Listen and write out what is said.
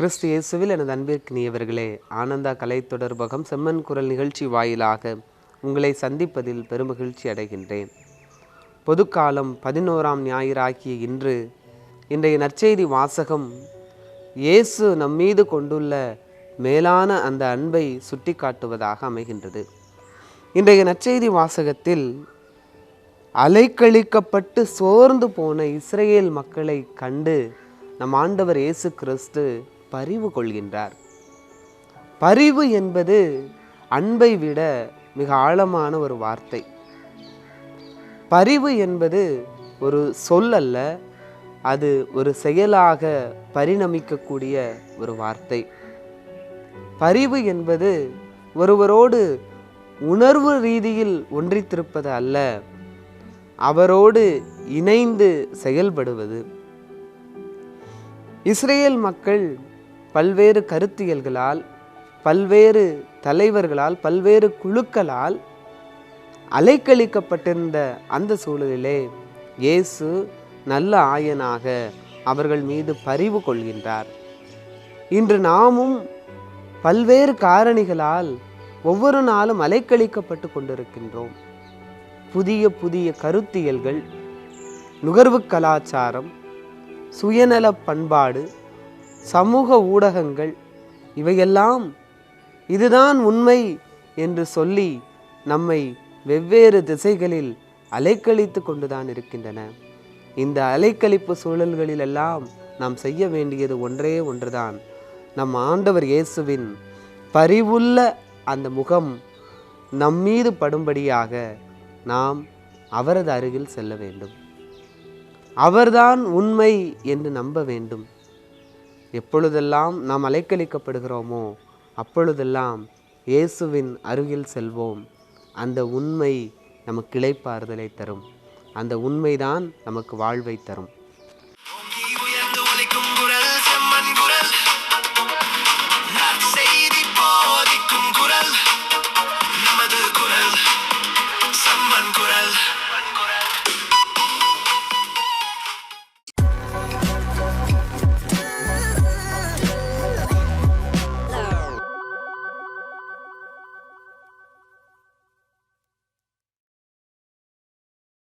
கிறிஸ்து இயேசுவில் எனது அன்பிற்கினியவர்களே, ஆனந்தா கலை தொடர்பகம் செம்மன் குரல் நிகழ்ச்சி வாயிலாக உங்களை சந்திப்பதில் பெருமகிழ்ச்சி அடைகின்றேன். பொதுக்காலம் 11ஆம் ஞாயிறாகிய இன்று இன்றைய நற்செய்தி வாசகம் இயேசு நம்மீது கொண்டுள்ள மேலான அந்த அன்பை சுட்டி காட்டுவதாக அமைகின்றது. இன்றைய நற்செய்தி வாசகத்தில் அலைக்கழிக்கப்பட்டு சோர்ந்து போன இஸ்ரேல் மக்களை கண்டு நம் ஆண்டவர் இயேசு கிறிஸ்து பரிவு கொள்கின்றார். பரிவு என்பது அன்பை விட மிக ஆழமான ஒரு வார்த்தை. பரிவு என்பது ஒரு சொல் அல்ல, அது ஒரு செயலாக பரிணமிக்கக்கூடிய ஒரு வார்த்தை. பரிவு என்பது ஒருவரோடு உணர்வு ரீதியில் ஒன்றித்திருப்பது அல்ல, அவரோடு இணைந்து செயல்படுவது. இஸ்ரேல் மக்கள் பல்வேறு கருத்தியல்களால், பல்வேறு தலைவர்களால், பல்வேறு குழுக்களால் அலைக்கழிக்கப்பட்டிருந்த அந்த சூழலிலே இயேசு நல்ல ஆயனாக அவர்கள் மீது பரிவு கொள்கின்றார். இன்று நாமும் பல்வேறு காரணிகளால் ஒவ்வொரு நாளும் அலைக்கழிக்கப்பட்டு கொண்டிருக்கின்றோம். புதிய புதிய கருத்தியல்கள், நுகர்வு கலாச்சாரம், சுயநல பண்பாடு, சமூக ஊடகங்கள், இவையெல்லாம் இதுதான் உண்மை என்று சொல்லி நம்மை வெவ்வேறு திசைகளில் அலைக்கழித்து கொண்டுதான் இருக்கின்றன. இந்த அலைக்கழிப்பு சூழல்களிலெல்லாம் நாம் செய்ய வேண்டியது ஒன்றே ஒன்றுதான். நம் ஆண்டவர் இயேசுவின் பரிவுள்ள அந்த முகம் நம்மீது படும்படியாக நாம் அவரது அருகில் செல்ல வேண்டும். அவர்தான் உண்மை என்று நம்ப வேண்டும். எப்பொழுதெல்லாம் நாம் அலைக்கழிக்கப்படுகிறோமோ அப்பொழுதெல்லாம் இயேசுவின் அருகில் செல்வோம். அந்த உண்மை நமக்கு இளைப்பாறுதலை தரும். அந்த உண்மைதான் நமக்கு வாழ்வை தரும்.